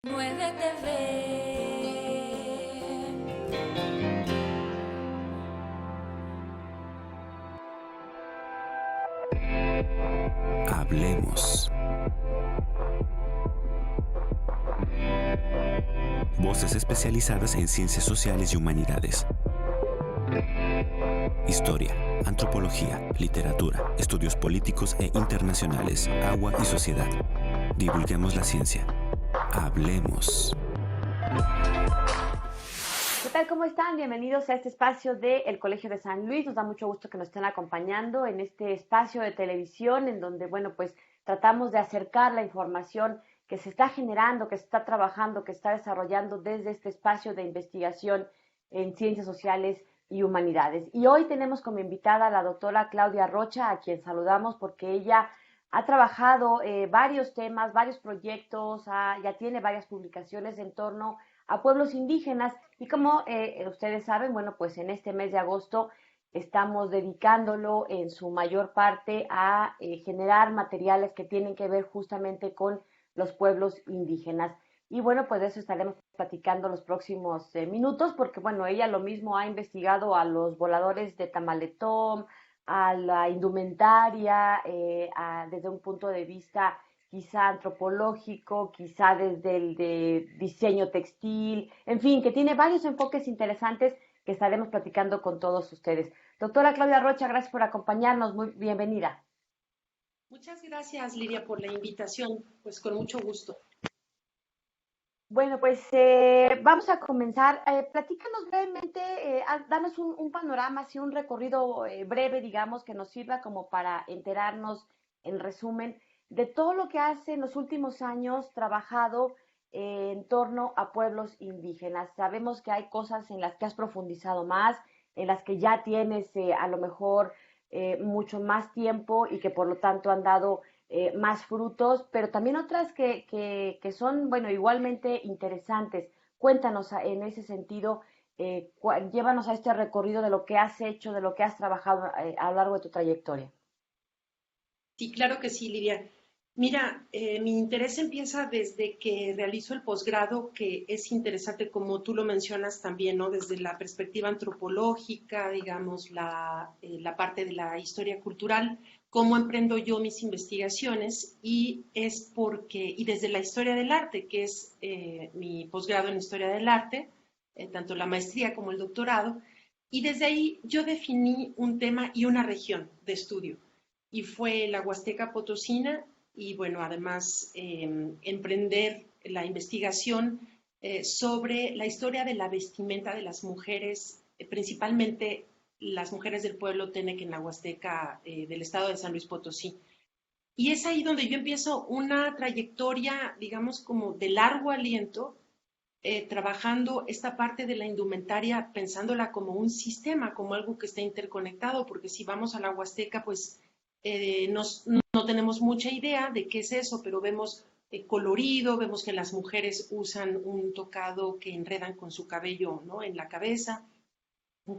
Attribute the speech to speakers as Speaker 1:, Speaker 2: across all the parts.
Speaker 1: 9 TV.
Speaker 2: Hablemos. Voces especializadas en ciencias sociales y humanidades. Historia, antropología, literatura, estudios políticos e internacionales, agua y sociedad. Divulguemos la ciencia. Hablemos.
Speaker 3: ¿Qué tal? ¿Cómo están? Bienvenidos a este espacio del Colegio de San Luis. Nos da mucho gusto que nos estén acompañando en este espacio de televisión en donde, pues tratamos de acercar la información que se está generando, que se está trabajando, que se está desarrollando desde este espacio de investigación en ciencias sociales y humanidades. Y hoy tenemos como invitada a la doctora Claudia Rocha, a quien saludamos porque ella ha trabajado varios temas, varios proyectos, ya tiene varias publicaciones en torno a pueblos indígenas y como ustedes saben, pues en este mes de agosto estamos dedicándolo en su mayor parte a generar materiales que tienen que ver justamente con los pueblos indígenas. Y pues de eso estaremos platicando los próximos minutos, porque ella lo mismo ha investigado a los voladores de Tamaletón, a la indumentaria, desde un punto de vista quizá antropológico, quizá desde el de diseño textil, en fin, que tiene varios enfoques interesantes que estaremos platicando con todos ustedes. Doctora Claudia Rocha, gracias por acompañarnos, muy bienvenida.
Speaker 4: Muchas gracias, Lidia, por la invitación, pues con mucho gusto.
Speaker 3: Pues vamos a comenzar. Platícanos brevemente, danos un panorama, así un recorrido breve, digamos, que nos sirva como para enterarnos, en resumen, de todo lo que has en los últimos años trabajado en torno a pueblos indígenas. Sabemos que hay cosas en las que has profundizado más, en las que ya tienes a lo mejor mucho más tiempo y que por lo tanto han dado más frutos, pero también otras que son, igualmente interesantes. Cuéntanos en ese sentido, llévanos a este recorrido de lo que has hecho, de lo que has trabajado a lo largo de tu trayectoria.
Speaker 4: Sí, claro que sí, Lidia. Mira, mi interés empieza desde que realizo el posgrado, que es interesante como tú lo mencionas también, ¿no? Desde la perspectiva antropológica, digamos, la parte de la historia cultural, cómo emprendo yo mis investigaciones y es porque, y desde la historia del arte, que es mi posgrado en historia del arte, tanto la maestría como el doctorado, y desde ahí yo definí un tema y una región de estudio y fue la Huasteca Potosina y además emprender la investigación sobre la historia de la vestimenta de las mujeres, principalmente las mujeres del pueblo Tenec en la Huasteca del estado de San Luis Potosí. Y es ahí donde yo empiezo una trayectoria, digamos, como de largo aliento, trabajando esta parte de la indumentaria, pensándola como un sistema, como algo que está interconectado, porque si vamos a la Huasteca, pues no tenemos mucha idea de qué es eso, pero vemos colorido, vemos que las mujeres usan un tocado que enredan con su cabello, ¿no? En la cabeza,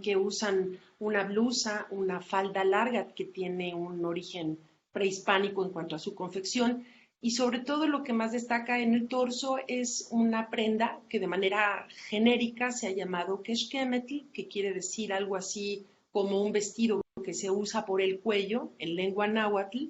Speaker 4: que usan una blusa, una falda larga que tiene un origen prehispánico en cuanto a su confección, y sobre todo lo que más destaca en el torso es una prenda que de manera genérica se ha llamado quexquemetl, que quiere decir algo así como un vestido que se usa por el cuello en lengua náhuatl,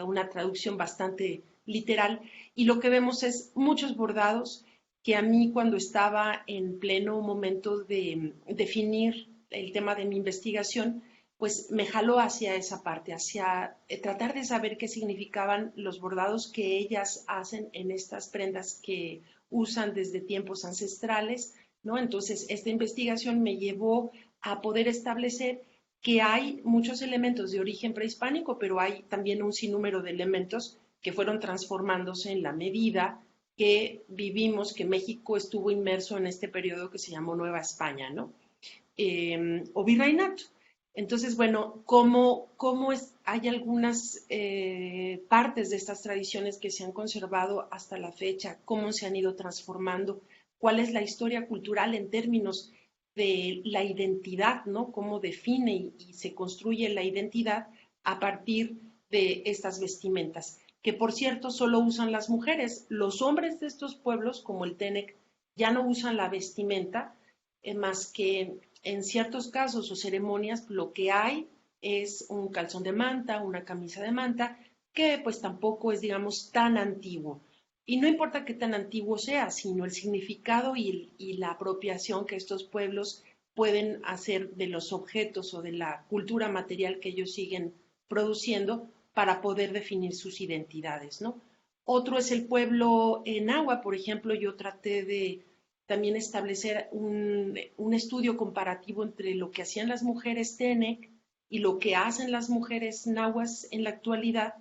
Speaker 4: una traducción bastante literal, y lo que vemos es muchos bordados que a mí cuando estaba en pleno momento de definir el tema de mi investigación, pues me jaló hacia esa parte, hacia tratar de saber qué significaban los bordados que ellas hacen en estas prendas que usan desde tiempos ancestrales, ¿no? Entonces, esta investigación me llevó a poder establecer que hay muchos elementos de origen prehispánico, pero hay también un sinnúmero de elementos que fueron transformándose en la medida que vivimos, que México estuvo inmerso en este periodo que se llamó Nueva España, ¿no? O virreinato. Entonces, hay algunas partes de estas tradiciones que se han conservado hasta la fecha, cómo se han ido transformando, cuál es la historia cultural en términos de la identidad, ¿no? Cómo define y se construye la identidad a partir de estas vestimentas, que por cierto solo usan las mujeres. Los hombres de estos pueblos, como el Tenec, ya no usan la vestimenta, más que en ciertos casos o ceremonias lo que hay es un calzón de manta, una camisa de manta, que pues tampoco es, digamos, tan antiguo. Y no importa qué tan antiguo sea, sino el significado y la apropiación que estos pueblos pueden hacer de los objetos o de la cultura material que ellos siguen produciendo para poder definir sus identidades, ¿no? Otro es el pueblo Nahua, por ejemplo, yo traté de también establecer un estudio comparativo entre lo que hacían las mujeres Tenec y lo que hacen las mujeres nahuas en la actualidad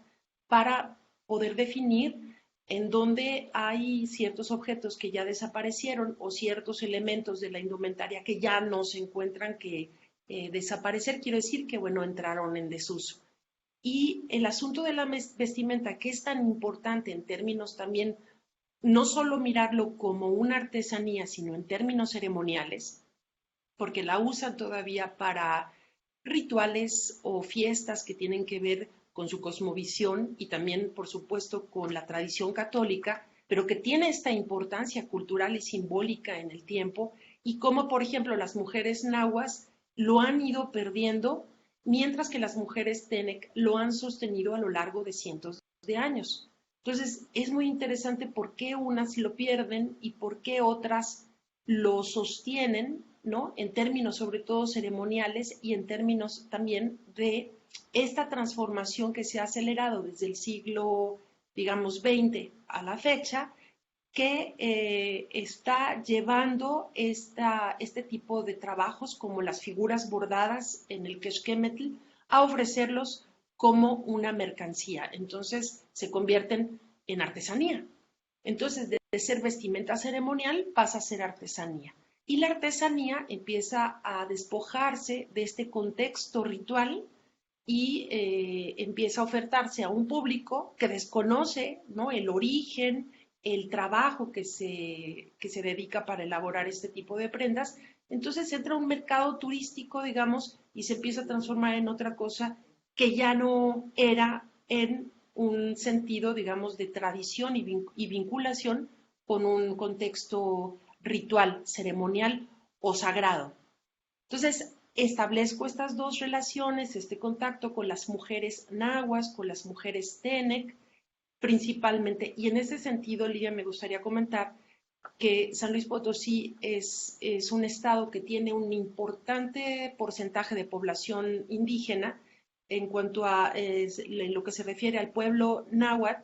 Speaker 4: para poder definir en dónde hay ciertos objetos que ya desaparecieron o ciertos elementos de la indumentaria que ya no se encuentran que desaparecer, quiero decir que, bueno, entraron en desuso. Y el asunto de la vestimenta, que es tan importante en términos también, no solo mirarlo como una artesanía, sino en términos ceremoniales, porque la usan todavía para rituales o fiestas que tienen que ver con su cosmovisión y también, por supuesto, con la tradición católica, pero que tiene esta importancia cultural y simbólica en el tiempo, y como, por ejemplo, las mujeres nahuas lo han ido perdiendo, mientras que las mujeres Tenec lo han sostenido a lo largo de cientos de años. Entonces, es muy interesante por qué unas lo pierden y por qué otras lo sostienen, ¿no? En términos sobre todo ceremoniales y en términos también de esta transformación que se ha acelerado desde el siglo, digamos, 20 a la fecha, que está llevando este tipo de trabajos como las figuras bordadas en el Quexquémetl a ofrecerlos como una mercancía. Entonces se convierten en artesanía. Entonces, de ser vestimenta ceremonial pasa a ser artesanía. Y la artesanía empieza a despojarse de este contexto ritual y empieza a ofertarse a un público que desconoce, ¿no?, el origen, el trabajo que se dedica para elaborar este tipo de prendas. Entonces entra un mercado turístico, digamos, y se empieza a transformar en otra cosa que ya no era en un sentido, digamos, de tradición y vinculación con un contexto ritual, ceremonial o sagrado. Entonces, establezco estas dos relaciones, este contacto con las mujeres nahuas, con las mujeres Tenec, principalmente. Y en ese sentido, Lidia, me gustaría comentar que San Luis Potosí es un estado que tiene un importante porcentaje de población indígena en cuanto a lo que se refiere al pueblo náhuatl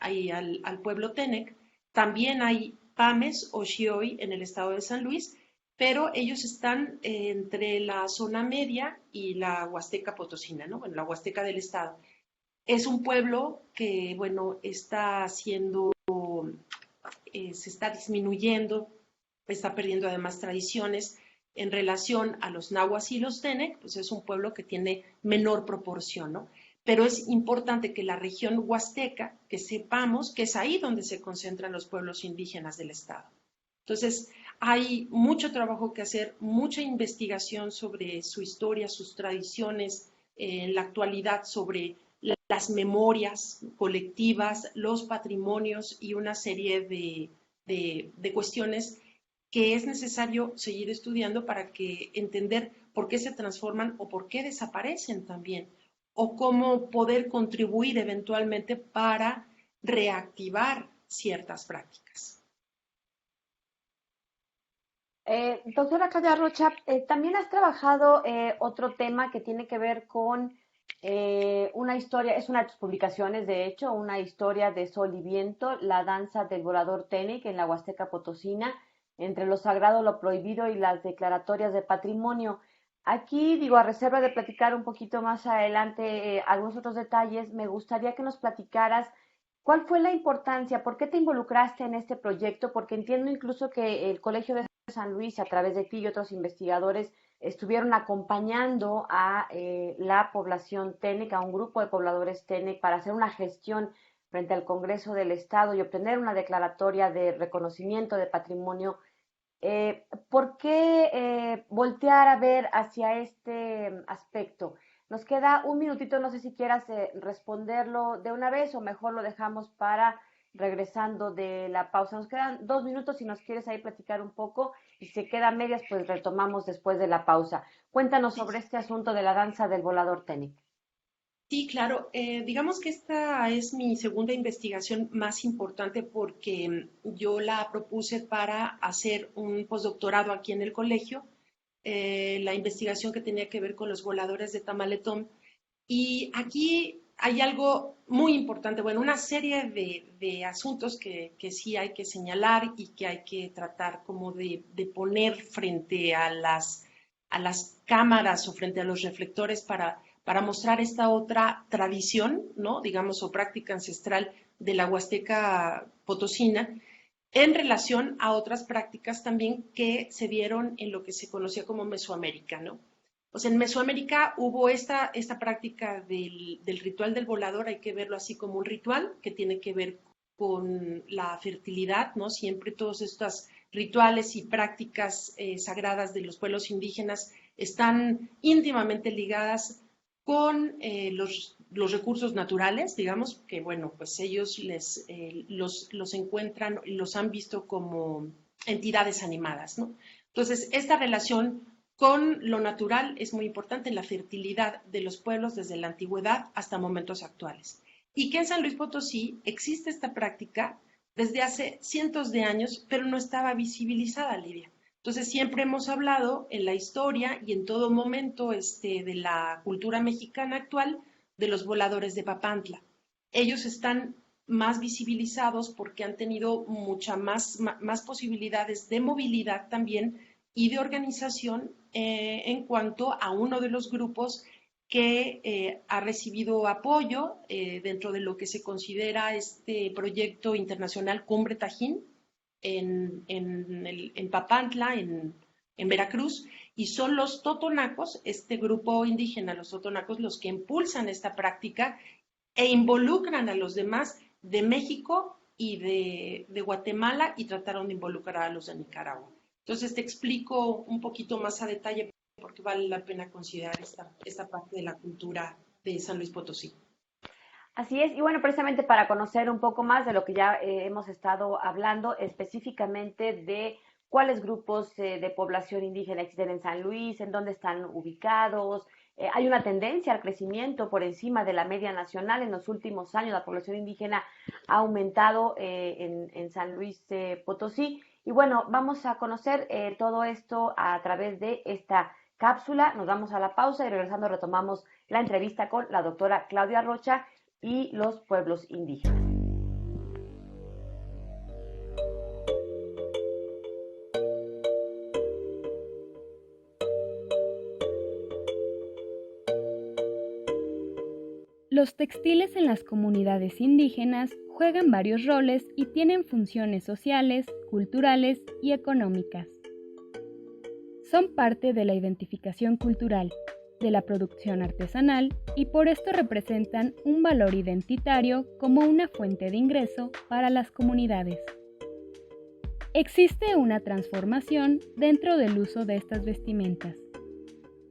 Speaker 4: y al pueblo Tenec. También hay Pames o Xioy en el estado de San Luis, pero ellos están entre la zona media y la Huasteca Potosina, ¿no? Bueno, la Huasteca del estado. Es un pueblo que, bueno, está haciendo, se está disminuyendo, está perdiendo además tradiciones en relación a los nahuas y los Tenec, pues es un pueblo que tiene menor proporción, ¿no? Pero es importante que la región huasteca, que sepamos que es ahí donde se concentran los pueblos indígenas del estado. Entonces, hay mucho trabajo que hacer, mucha investigación sobre su historia, sus tradiciones, en la actualidad sobre las memorias colectivas, los patrimonios y una serie de cuestiones que es necesario seguir estudiando para que entender por qué se transforman o por qué desaparecen también, o cómo poder contribuir eventualmente para reactivar ciertas prácticas.
Speaker 3: Doctora Claudia Rocha, también has trabajado otro tema que tiene que ver con una historia, es una de tus publicaciones, de hecho, una historia de sol y viento, la danza del volador Tenec en la Huasteca Potosina, entre lo sagrado, lo prohibido y las declaratorias de patrimonio. Aquí, digo, a reserva de platicar un poquito más adelante algunos otros detalles, me gustaría que nos platicaras cuál fue la importancia, por qué te involucraste en este proyecto, porque entiendo incluso que el Colegio de San Luis, a través de ti y otros investigadores, estuvieron acompañando a la población Tenec, a un grupo de pobladores Tenec, para hacer una gestión frente al Congreso del Estado y obtener una declaratoria de reconocimiento de patrimonio. ¿Por qué voltear a ver hacia este aspecto? Nos queda un minutito, no sé si quieras responderlo de una vez o mejor lo dejamos para regresando de la pausa. Nos quedan 2 minutos si nos quieres ahí platicar un poco y si se queda medias, pues retomamos después de la pausa. Cuéntanos sobre este asunto de la danza del volador Tenek.
Speaker 4: Sí, claro. Digamos que esta es mi segunda investigación más importante porque yo la propuse para hacer un postdoctorado aquí en el colegio, la investigación que tenía que ver con los voladores de Tamaletón. Y aquí hay algo muy importante, bueno, una serie de asuntos que sí hay que señalar y que hay que tratar como de poner frente a las cámaras o frente a los reflectores para mostrar esta otra tradición, ¿no? Digamos, o práctica ancestral de la Huasteca potosina, en relación a otras prácticas también que se dieron en lo que se conocía como Mesoamérica, ¿no? O sea, en Mesoamérica hubo esta práctica del ritual del volador, hay que verlo así como un ritual que tiene que ver con la fertilidad, ¿no? Siempre todos estos rituales y prácticas sagradas de los pueblos indígenas están íntimamente ligadas con los recursos naturales, digamos, que bueno, pues ellos los encuentran y los han visto como entidades animadas, ¿no? Entonces, esta relación con lo natural es muy importante en la fertilidad de los pueblos desde la antigüedad hasta momentos actuales. Y que en San Luis Potosí existe esta práctica desde hace cientos de años, pero no estaba visibilizada, Lidia. Entonces siempre hemos hablado en la historia y en todo momento de la cultura mexicana actual de los voladores de Papantla. Ellos están más visibilizados porque han tenido muchas más posibilidades de movilidad también y de organización en cuanto a uno de los grupos que ha recibido apoyo dentro de lo que se considera este proyecto internacional Cumbre Tajín en Papantla, en Veracruz, y son los totonacos, este grupo indígena, los totonacos, los que impulsan esta práctica e involucran a los demás de México y de Guatemala y trataron de involucrar a los de Nicaragua. Entonces te explico un poquito más a detalle porque vale la pena considerar esta parte de la cultura de San Luis Potosí.
Speaker 3: Así es, y bueno, precisamente para conocer un poco más de lo que ya hemos estado hablando, específicamente de cuáles grupos de población indígena existen en San Luis, en dónde están ubicados. Hay una tendencia al crecimiento por encima de la media nacional. En los últimos años la población indígena ha aumentado en San Luis Potosí. Y bueno, vamos a conocer todo esto a través de esta cápsula. Nos vamos a la pausa y regresando retomamos la entrevista con la doctora Claudia Rocha y los pueblos indígenas.
Speaker 5: Los textiles en las comunidades indígenas juegan varios roles y tienen funciones sociales, culturales y económicas. Son parte de la identificación cultural, de la producción artesanal y por esto representan un valor identitario como una fuente de ingreso para las comunidades. Existe una transformación dentro del uso de estas vestimentas,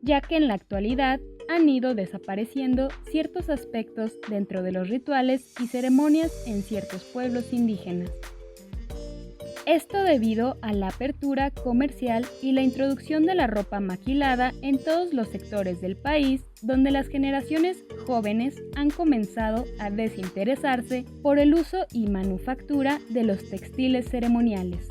Speaker 5: ya que en la actualidad han ido desapareciendo ciertos aspectos dentro de los rituales y ceremonias en ciertos pueblos indígenas. Esto debido a la apertura comercial y la introducción de la ropa maquilada en todos los sectores del país, donde las generaciones jóvenes han comenzado a desinteresarse por el uso y manufactura de los textiles ceremoniales.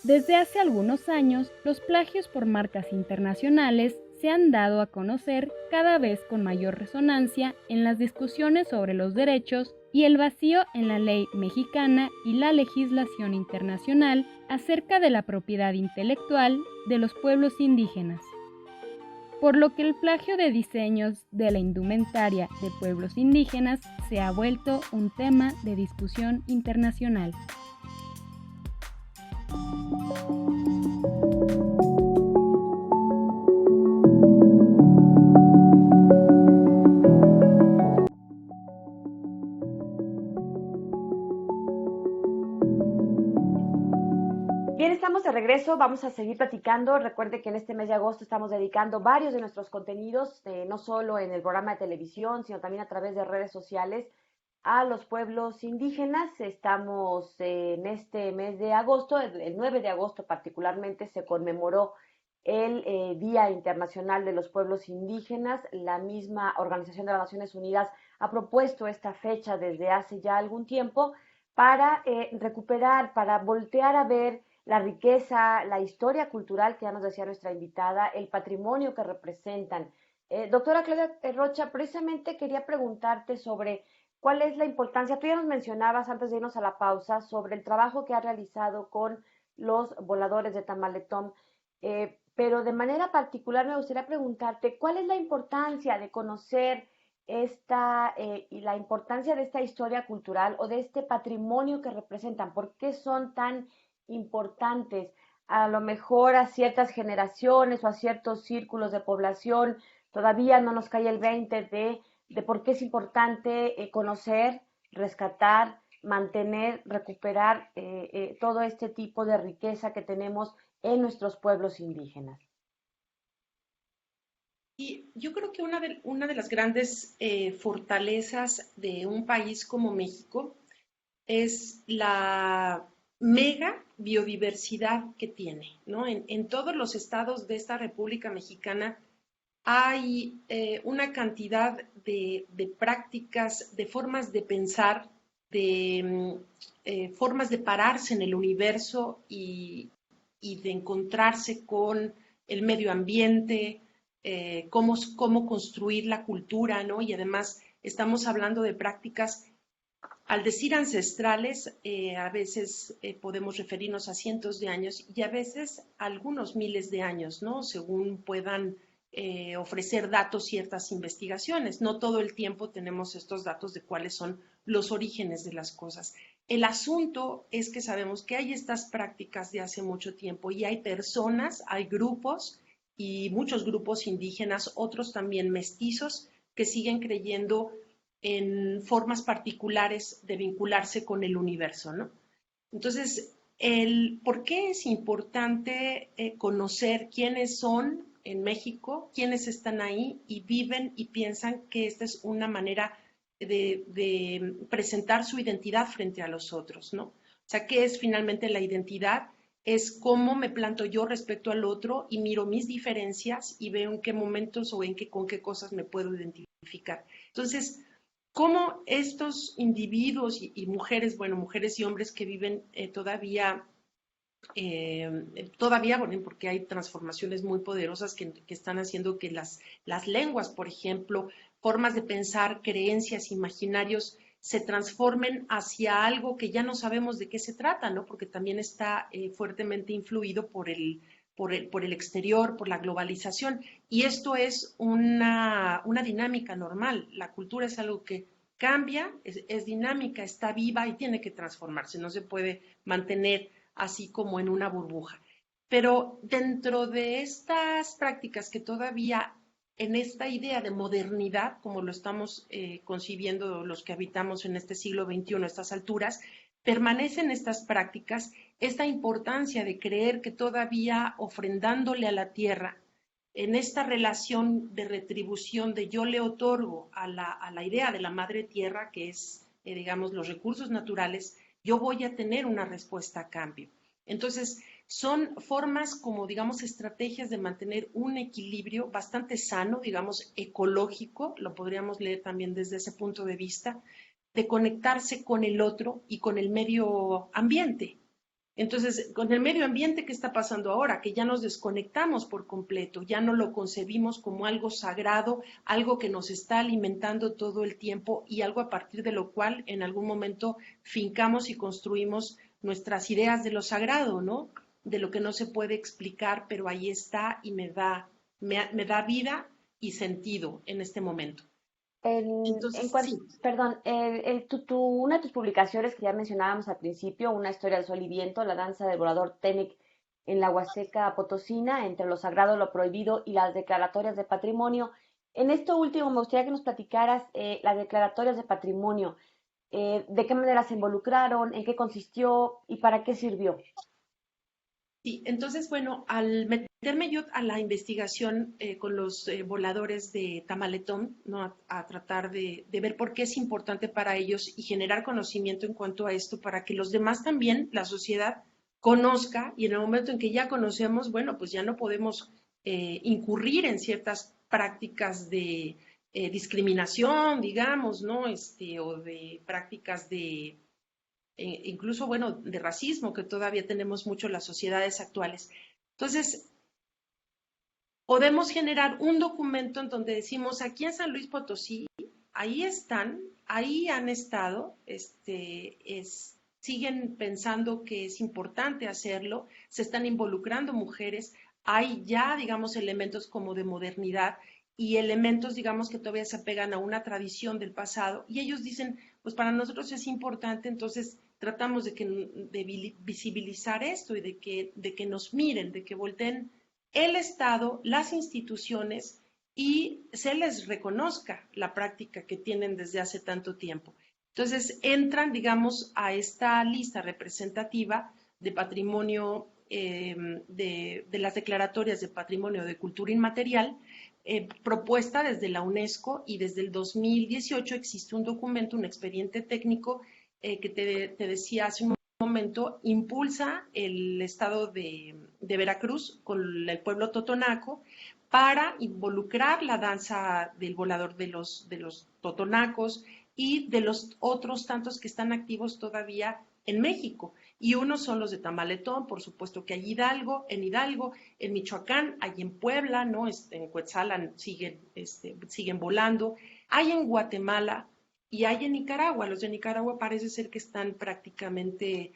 Speaker 5: Desde hace algunos años, los plagios por marcas internacionales se han dado a conocer cada vez con mayor resonancia en las discusiones sobre los derechos y el vacío en la ley mexicana y la legislación internacional acerca de la propiedad intelectual de los pueblos indígenas. Por lo que el plagio de diseños de la indumentaria de pueblos indígenas se ha vuelto un tema de discusión internacional.
Speaker 3: Bien, estamos de regreso, vamos a seguir platicando. Recuerde que en este mes de agosto estamos dedicando varios de nuestros contenidos, no solo en el programa de televisión, sino también a través de redes sociales, a los pueblos indígenas. Estamos en este mes de agosto, el 9 de agosto particularmente, se conmemoró el Día Internacional de los Pueblos Indígenas. La misma Organización de las Naciones Unidas ha propuesto esta fecha desde hace ya algún tiempo para recuperar, para voltear a ver la riqueza, la historia cultural que ya nos decía nuestra invitada, el patrimonio que representan. Doctora Claudia Rocha, precisamente quería preguntarte sobre cuál es la importancia, tú ya nos mencionabas antes de irnos a la pausa, sobre el trabajo que ha realizado con los voladores de Tamaletón, pero de manera particular me gustaría preguntarte, ¿cuál es la importancia de conocer y la importancia de esta historia cultural o de este patrimonio que representan? ¿Por qué son tan importantes? A lo mejor a ciertas generaciones o a ciertos círculos de población todavía no nos cae el 20 de por qué es importante conocer, rescatar, mantener, recuperar todo este tipo de riqueza que tenemos en nuestros pueblos indígenas.
Speaker 4: Y yo creo que una de las grandes fortalezas de un país como México es la mega biodiversidad que tiene, ¿no? En todos los estados de esta República Mexicana hay una cantidad de prácticas, de formas de pensar, de formas de pararse en el universo y de encontrarse con el medio ambiente, cómo construir la cultura, ¿no? Y además estamos hablando de prácticas, al decir ancestrales, a veces podemos referirnos a cientos de años y a veces a algunos miles de años, ¿no? Según puedan ofrecer datos ciertas investigaciones. No todo el tiempo tenemos estos datos de cuáles son los orígenes de las cosas. El asunto es que sabemos que hay estas prácticas de hace mucho tiempo y hay personas, hay grupos y muchos grupos indígenas, otros también mestizos, que siguen creyendo en formas particulares de vincularse con el universo, ¿no? Entonces, ¿por qué es importante conocer quiénes son en México, quiénes están ahí y viven y piensan que esta es una manera de presentar su identidad frente a los otros, ¿no? O sea, ¿qué es finalmente la identidad? Es cómo me planto yo respecto al otro y miro mis diferencias y veo en qué momentos o con qué cosas me puedo identificar. Entonces, cómo estos individuos y mujeres, bueno, mujeres y hombres que viven todavía, bueno, porque hay transformaciones muy poderosas que están haciendo que las lenguas, por ejemplo, formas de pensar, creencias, imaginarios, se transformen hacia algo que ya no sabemos de qué se trata, ¿no? Porque también está fuertemente influido por el exterior, por la globalización. Y esto es una dinámica normal. La cultura es algo que cambia, es dinámica, está viva y tiene que transformarse. No se puede mantener así como en una burbuja. Pero dentro de estas prácticas que todavía en esta idea de modernidad, como lo estamos concibiendo los que habitamos en este siglo XXI, a estas alturas, permanecen estas prácticas, esta importancia de creer que todavía ofrendándole a la tierra, en esta relación de retribución de yo le otorgo a la idea de la madre tierra, que es, digamos, los recursos naturales, yo voy a tener una respuesta a cambio. Entonces, son formas como, digamos, estrategias de mantener un equilibrio bastante sano, digamos, ecológico, lo podríamos leer también desde ese punto de vista, de conectarse con el otro y con el medio ambiente. Entonces, con el medio ambiente, ¿qué está pasando ahora? Que ya nos desconectamos por completo, ya no lo concebimos como algo sagrado, algo que nos está alimentando todo el tiempo y algo a partir de lo cual en algún momento fincamos y construimos nuestras ideas de lo sagrado, ¿no? De lo que no se puede explicar, pero ahí está y me da vida y sentido en este momento. Entonces, sí.
Speaker 3: Perdón, una de tus publicaciones que ya mencionábamos al principio, Una historia del sol y viento, la danza del volador Tenec en la Huasteca Potosina, entre lo sagrado, lo prohibido y las declaratorias de patrimonio. En esto último, me gustaría que nos platicaras las declaratorias de patrimonio, de qué manera se involucraron, en qué consistió y para qué sirvió.
Speaker 4: Sí, entonces, bueno, al meterme yo a la investigación con los voladores de Tamaletón, ¿no? A tratar de ver por qué es importante para ellos y generar conocimiento en cuanto a esto, para que los demás también, la sociedad, conozca, y en el momento en que ya conocemos, bueno, pues ya no podemos incurrir en ciertas prácticas de discriminación, digamos, ¿no? O de prácticas de incluso, bueno, de racismo que todavía tenemos mucho en las sociedades actuales. Entonces, podemos generar un documento en donde decimos, aquí en San Luis Potosí, ahí están, ahí han estado, siguen pensando que es importante hacerlo, se están involucrando mujeres, hay ya, digamos, elementos como de modernidad y elementos, digamos, que todavía se apegan a una tradición del pasado, y ellos dicen, pues para nosotros es importante, entonces tratamos de visibilizar esto y de que nos miren, de que volteen el Estado, las instituciones, y se les reconozca la práctica que tienen desde hace tanto tiempo. Entonces entran, digamos, a esta lista representativa de patrimonio, de las declaratorias de patrimonio de cultura inmaterial, propuesta desde la UNESCO, y desde el 2018 existe un documento, un expediente técnico que te decía hace un momento, impulsa el estado de Veracruz con el pueblo totonaco para involucrar la danza del volador de los totonacos y de los otros tantos que están activos todavía en México. Y unos son los de Tamaletón, por supuesto que hay Hidalgo, en Michoacán, hay en Puebla, ¿no? En Cuetzalan siguen volando, hay en Guatemala y hay en Nicaragua. Los de Nicaragua parece ser que están prácticamente,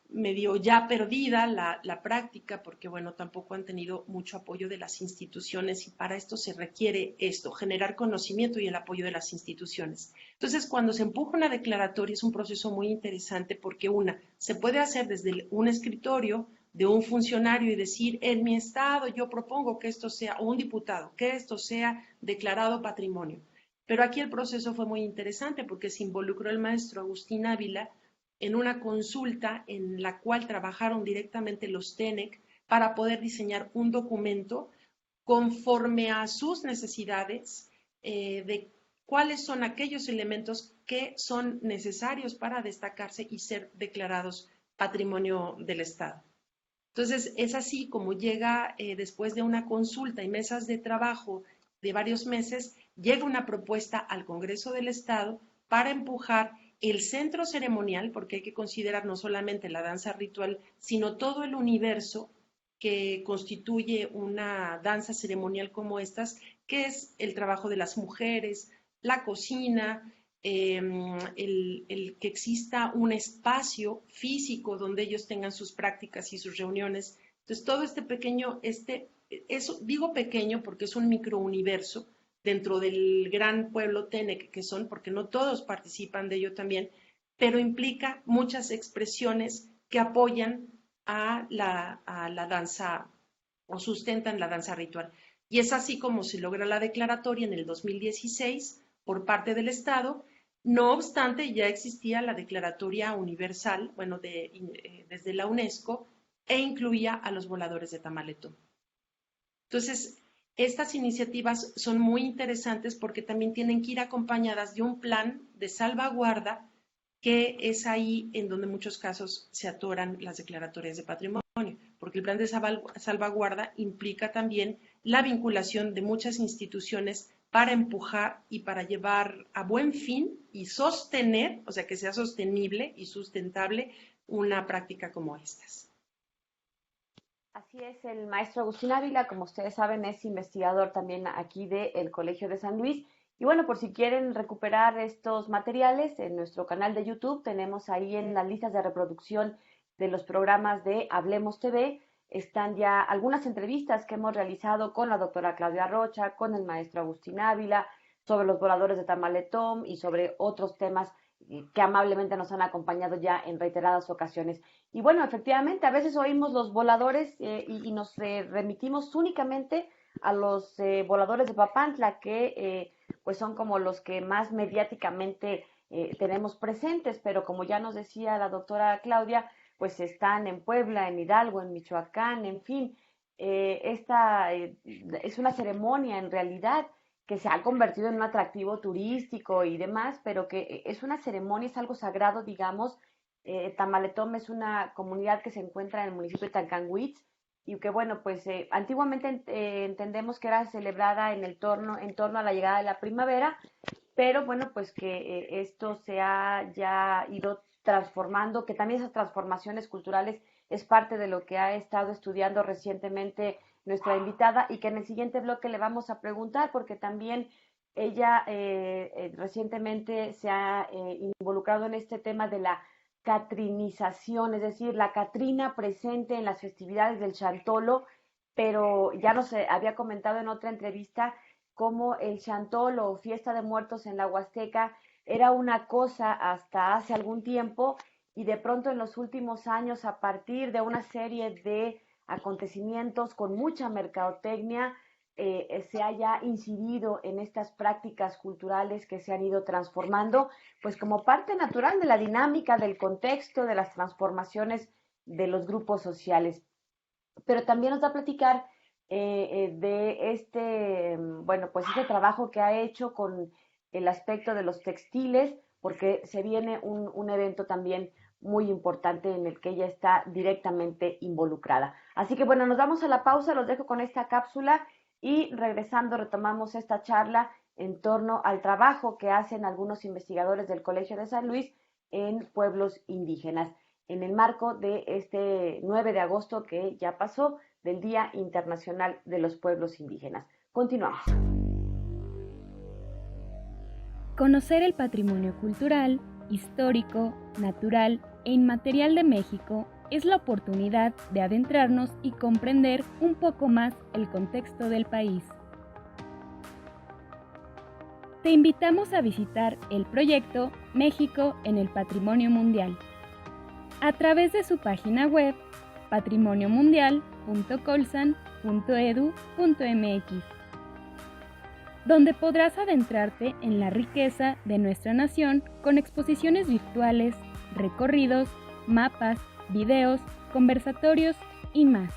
Speaker 4: medio ya perdida la práctica, porque bueno, tampoco han tenido mucho apoyo de las instituciones, y para esto se requiere esto, generar conocimiento y el apoyo de las instituciones. Entonces, cuando se empuja una declaratoria es un proceso muy interesante, porque se puede hacer desde un escritorio de un funcionario y decir, en mi estado yo propongo que esto sea, o un diputado, que esto sea declarado patrimonio. Pero aquí el proceso fue muy interesante porque se involucró el maestro Agustín Ávila en una consulta en la cual trabajaron directamente los TENEC para poder diseñar un documento conforme a sus necesidades, de cuáles son aquellos elementos que son necesarios para destacarse y ser declarados patrimonio del Estado. Entonces, es así como llega, después de una consulta y mesas de trabajo de varios meses, llega una propuesta al Congreso del Estado para empujar el centro ceremonial, porque hay que considerar no solamente la danza ritual, sino todo el universo que constituye una danza ceremonial como estas, que es el trabajo de las mujeres, la cocina, el que exista un espacio físico donde ellos tengan sus prácticas y sus reuniones. Entonces, todo este pequeño, eso digo pequeño porque es un microuniverso dentro del gran pueblo Tenec que son, porque no todos participan de ello también, pero implica muchas expresiones que apoyan a la danza o sustentan la danza ritual. Y es así como se logra la declaratoria en el 2016 por parte del Estado. No obstante, ya existía la Declaratoria Universal, bueno, desde la UNESCO, e incluía a los voladores de Tamaletón. Entonces, estas iniciativas son muy interesantes porque también tienen que ir acompañadas de un plan de salvaguarda, que es ahí en donde en muchos casos se atoran las declaratorias de patrimonio, porque el plan de salvaguarda implica también la vinculación de muchas instituciones para empujar y para llevar a buen fin y sostener, o sea, que sea sostenible y sustentable una práctica como estas.
Speaker 3: Así es, el maestro Agustín Ávila, como ustedes saben, es investigador también aquí del Colegio de San Luis. Y bueno, por si quieren recuperar estos materiales, en nuestro canal de YouTube tenemos ahí en las listas de reproducción de los programas de Hablemos TV, están ya algunas entrevistas que hemos realizado con la doctora Claudia Rocha, con el maestro Agustín Ávila, sobre los voladores de Tamaletón y sobre otros temas que amablemente nos han acompañado ya en reiteradas ocasiones. Y bueno, efectivamente, a veces oímos los voladores y nos remitimos únicamente a los voladores de Papantla, que pues son como los que más mediáticamente tenemos presentes, pero como ya nos decía la doctora Claudia, pues están en Puebla, en Hidalgo, en Michoacán, en fin. Esta es una ceremonia en realidad que se ha convertido en un atractivo turístico y demás, pero que es una ceremonia, es algo sagrado, digamos. Tamaletón es una comunidad que se encuentra en el municipio de Tancanwitz y que, bueno, pues antiguamente entendemos que era celebrada en torno a la llegada de la primavera, pero bueno, pues que esto se ha ya ido transformando, que también esas transformaciones culturales es parte de lo que ha estado estudiando recientemente nuestra invitada y que en el siguiente bloque le vamos a preguntar porque también ella recientemente se ha involucrado en este tema de la catrinización, es decir, la Catrina presente en las festividades del Chantolo, pero ya nos había comentado en otra entrevista cómo el Chantolo o Fiesta de Muertos en la Huasteca era una cosa hasta hace algún tiempo y de pronto en los últimos años, a partir de una serie de acontecimientos con mucha mercadotecnia, se haya incidido en estas prácticas culturales que se han ido transformando, pues como parte natural de la dinámica, del contexto, de las transformaciones de los grupos sociales. Pero también nos va a platicar de bueno, pues este trabajo que ha hecho con el aspecto de los textiles, porque se viene un evento también muy importante en el que ella está directamente involucrada. Así que bueno, nos damos a la pausa, los dejo con esta cápsula y regresando retomamos esta charla en torno al trabajo que hacen algunos investigadores del Colegio de San Luis en pueblos indígenas, en el marco de este 9 de agosto que ya pasó, del Día Internacional de los Pueblos Indígenas. Continuamos.
Speaker 5: Conocer el patrimonio cultural, histórico, natural e inmaterial de México es la oportunidad de adentrarnos y comprender un poco más el contexto del país. Te invitamos a visitar el proyecto México en el Patrimonio Mundial a través de su página web patrimoniomundial.colsan.edu.mx, donde podrás adentrarte en la riqueza de nuestra nación con exposiciones virtuales, recorridos, mapas, videos, conversatorios y más.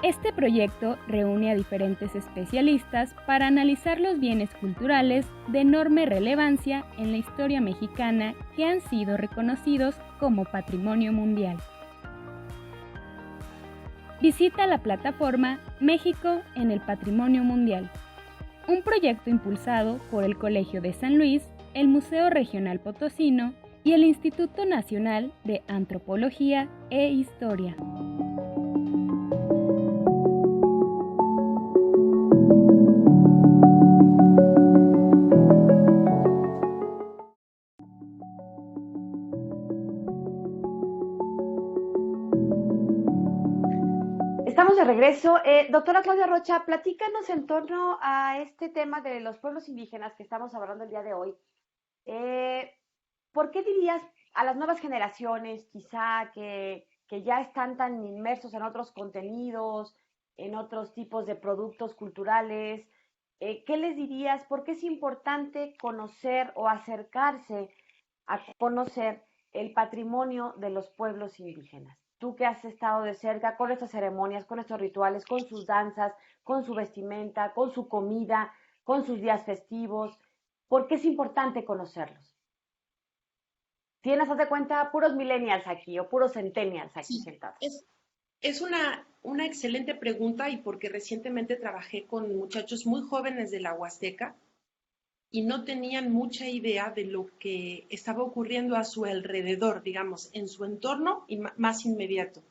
Speaker 5: Este proyecto reúne a diferentes especialistas para analizar los bienes culturales de enorme relevancia en la historia mexicana que han sido reconocidos como Patrimonio Mundial. Visita la plataforma México en el Patrimonio Mundial, un proyecto impulsado por el Colegio de San Luis, el Museo Regional Potosino y el Instituto Nacional de Antropología e Historia.
Speaker 3: Estamos de regreso. Doctora Claudia Rocha, platícanos en torno a este tema de los pueblos indígenas que estamos hablando el día de hoy. ¿Por qué dirías a las nuevas generaciones, quizá que ya están tan inmersos en otros contenidos, en otros tipos de productos culturales, qué les dirías? ¿Por qué es importante conocer o acercarse a conocer el patrimonio de los pueblos indígenas? Tú que has estado de cerca con estas ceremonias, con estos rituales, con sus danzas, con su vestimenta, con su comida, con sus días festivos, ¿por qué es importante conocerlos? Tienes, haz de cuenta, puros millennials aquí o puros centennials aquí sentados.
Speaker 4: Es una excelente pregunta y porque recientemente trabajé con muchachos muy jóvenes de la Huasteca y no tenían mucha idea de lo que estaba ocurriendo a su alrededor, digamos, en su entorno y más inmediato.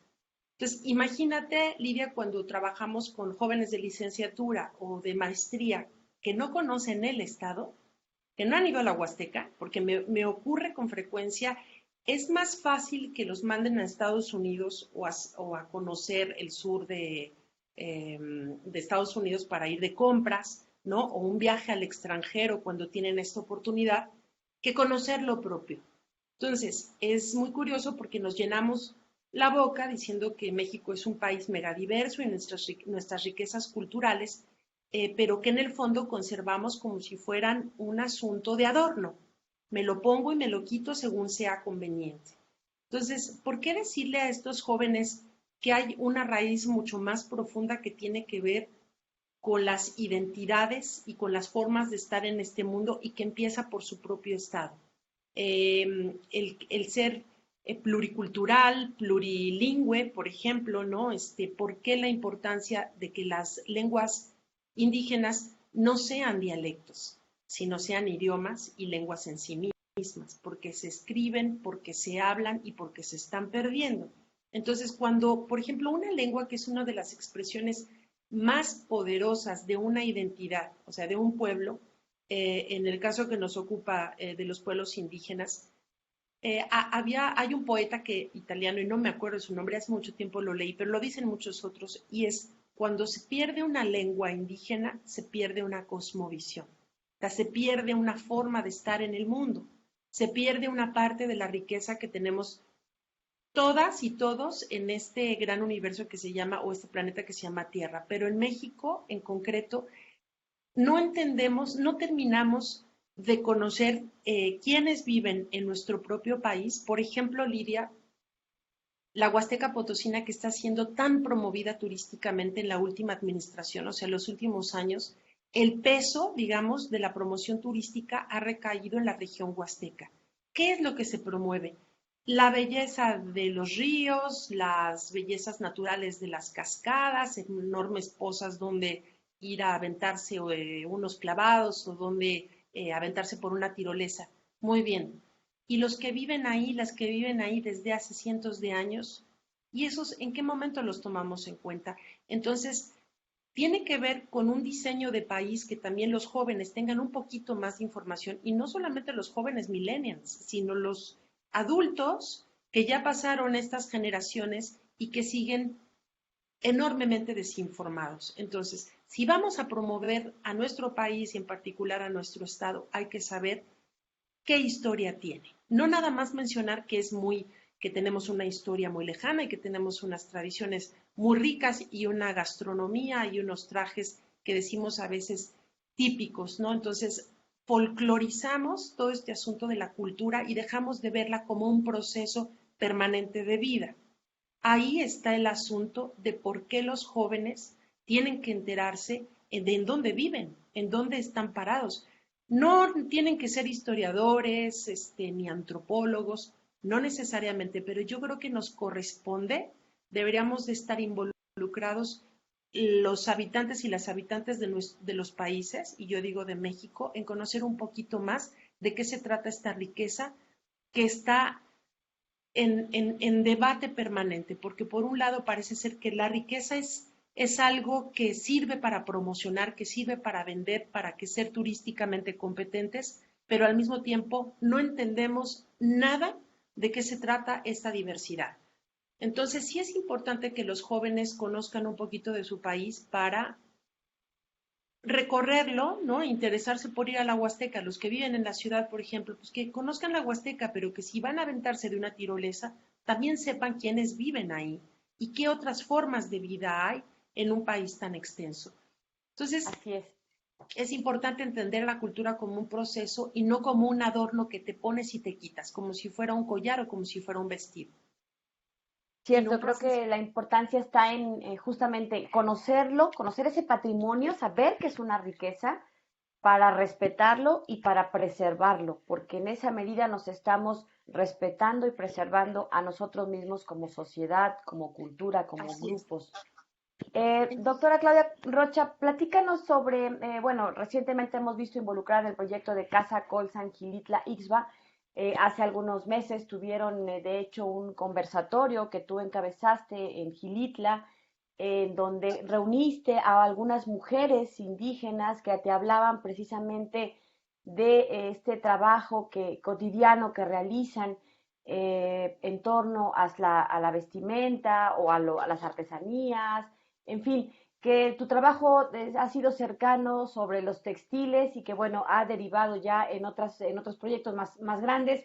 Speaker 4: Entonces, imagínate, Lidia, cuando trabajamos con jóvenes de licenciatura o de maestría que no conocen el Estado, que no han ido a la Huasteca, porque me ocurre con frecuencia, es más fácil que los manden a Estados Unidos o a conocer el sur de Estados Unidos para ir de compras, ¿no? O un viaje al extranjero cuando tienen esta oportunidad, que conocer lo propio. Entonces, es muy curioso porque nos llenamos la boca diciendo que México es un país megadiverso y nuestras riquezas culturales, pero que en el fondo conservamos como si fueran un asunto de adorno. Me lo pongo y me lo quito según sea conveniente. Entonces, ¿por qué decirle a estos jóvenes que hay una raíz mucho más profunda que tiene que ver con las identidades y con las formas de estar en este mundo y que empieza por su propio estado? El ser pluricultural, plurilingüe, por ejemplo, ¿no? ¿Por qué la importancia de que las lenguas indígenas no sean dialectos, sino sean idiomas y lenguas en sí mismas? Porque se escriben, porque se hablan y porque se están perdiendo. Entonces, cuando, por ejemplo, una lengua que es una de las expresiones más poderosas de una identidad, o sea, de un pueblo, en el caso que nos ocupa de los pueblos indígenas, hay un poeta italiano, y no me acuerdo su nombre, hace mucho tiempo lo leí, pero lo dicen muchos otros, y es: cuando se pierde una lengua indígena, se pierde una cosmovisión, o sea, se pierde una forma de estar en el mundo, se pierde una parte de la riqueza que tenemos todas y todos en este gran universo que se llama, o este planeta que se llama Tierra. Pero en México, en concreto, no entendemos, no terminamos de conocer quiénes viven en nuestro propio país. Por ejemplo, Lidia, la Huasteca Potosina, que está siendo tan promovida turísticamente en la última administración, o sea, en los últimos años, el peso, digamos, de la promoción turística ha recaído en la región huasteca. ¿Qué es lo que se promueve? La belleza de los ríos, las bellezas naturales de las cascadas, enormes pozas donde ir a aventarse unos clavados o donde aventarse por una tirolesa. Muy bien. Y los que viven ahí, las que viven ahí desde hace cientos de años, ¿y esos en qué momento los tomamos en cuenta? Entonces, tiene que ver con un diseño de país que también los jóvenes tengan un poquito más de información, y no solamente los jóvenes millennials, sino los adultos que ya pasaron estas generaciones y que siguen enormemente desinformados. Entonces, si vamos a promover a nuestro país y en particular a nuestro estado, hay que saber qué historia tiene. No nada más mencionar que tenemos una historia muy lejana y que tenemos unas tradiciones muy ricas y una gastronomía y unos trajes que decimos a veces típicos, ¿no? Entonces, folclorizamos todo este asunto de la cultura y dejamos de verla como un proceso permanente de vida. Ahí está el asunto de por qué los jóvenes tienen que enterarse de en dónde viven, en dónde están parados. No tienen que ser historiadores, ni antropólogos, no necesariamente, pero yo creo que nos corresponde, deberíamos de estar involucrados los habitantes y las habitantes de los países, y yo digo de México, en conocer un poquito más de qué se trata esta riqueza que está en debate permanente, porque por un lado parece ser que la riqueza es algo que sirve para promocionar, que sirve para vender, para que ser turísticamente competentes, pero al mismo tiempo no entendemos nada de qué se trata esta diversidad. Entonces sí es importante que los jóvenes conozcan un poquito de su país para recorrerlo, ¿no? Interesarse por ir a la Huasteca. Los que viven en la ciudad, por ejemplo, pues que conozcan la Huasteca, pero que si van a aventarse de una tirolesa, también sepan quiénes viven ahí y qué otras formas de vida hay en un país tan extenso. Entonces,
Speaker 3: así
Speaker 4: es importante entender la cultura como un proceso y no como un adorno que te pones y te quitas, como si fuera un collar o como si fuera un vestido.
Speaker 3: Cierto, creo que la importancia está en justamente conocerlo, conocer ese patrimonio, saber que es una riqueza para respetarlo y para preservarlo, porque en esa medida nos estamos respetando y preservando a nosotros mismos como sociedad, como cultura, como
Speaker 4: Así
Speaker 3: grupos. Doctora Claudia Rocha, platícanos sobre, bueno, recientemente hemos visto involucrar el proyecto de Casa Colsan Gilitla Ixba. Hace algunos meses tuvieron, de hecho, un conversatorio que tú encabezaste en Gilitla, en donde reuniste a algunas mujeres indígenas que te hablaban precisamente de este trabajo cotidiano que realizan en torno a la vestimenta o a las artesanías, en fin, que tu trabajo ha sido cercano sobre los textiles y que, bueno, ha derivado ya en otros proyectos más grandes.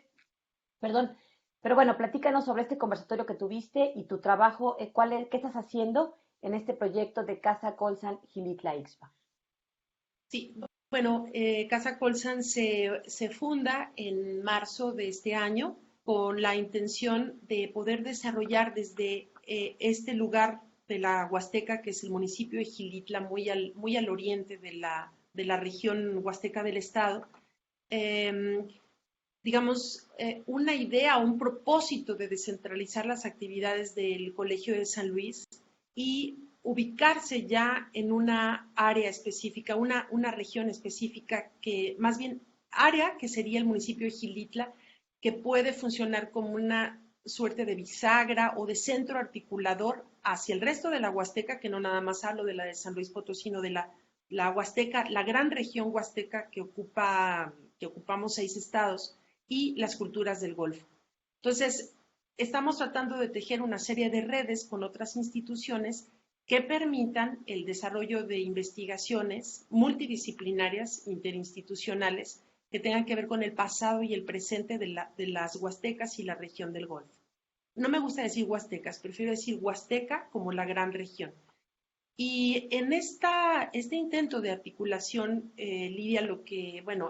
Speaker 3: Perdón, pero bueno, platícanos sobre este conversatorio que tuviste y tu trabajo, ¿qué estás haciendo en este proyecto de Casa Colsan Gilitla Ixpa?
Speaker 4: Sí, Bueno, Casa Colsan se funda en marzo de este año con la intención de poder desarrollar desde este lugar de la Huasteca, que es el municipio de Gilitla, muy al oriente de la región huasteca del estado, eh, digamos, una idea o un propósito de descentralizar las actividades del Colegio de San Luis y ubicarse ya en una área específica, una región específica que, más bien, área que sería el municipio de Gilitla, que puede funcionar como una suerte de bisagra o de centro articulador hacia el resto de la Huasteca, que no nada más hablo de la de San Luis Potosí, sino de la Huasteca, la gran región huasteca que ocupamos 6 estados y las culturas del Golfo. Entonces, estamos tratando de tejer una serie de redes con otras instituciones que permitan el desarrollo de investigaciones multidisciplinarias, interinstitucionales, que tengan que ver con el pasado y el presente de las huastecas y la región del Golfo. No me gusta decir huastecas, prefiero decir huasteca como la gran región. Y en este intento de articulación, Lidia,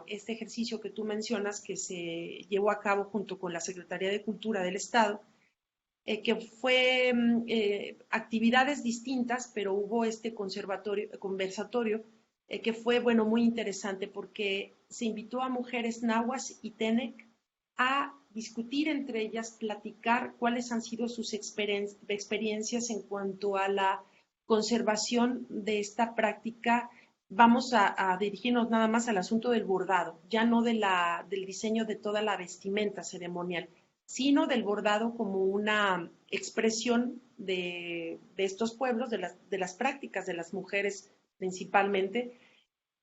Speaker 4: este ejercicio que tú mencionas que se llevó a cabo junto con la Secretaría de Cultura del Estado, que fue actividades distintas, pero hubo este conversatorio, que fue, muy interesante porque se invitó a mujeres nahuas y tenec a discutir entre ellas, platicar cuáles han sido sus experiencias en cuanto a la conservación de esta práctica. Vamos a dirigirnos nada más al asunto del bordado, ya no del diseño de toda la vestimenta ceremonial, sino del bordado como una expresión de estos pueblos, de las prácticas de las mujeres principalmente,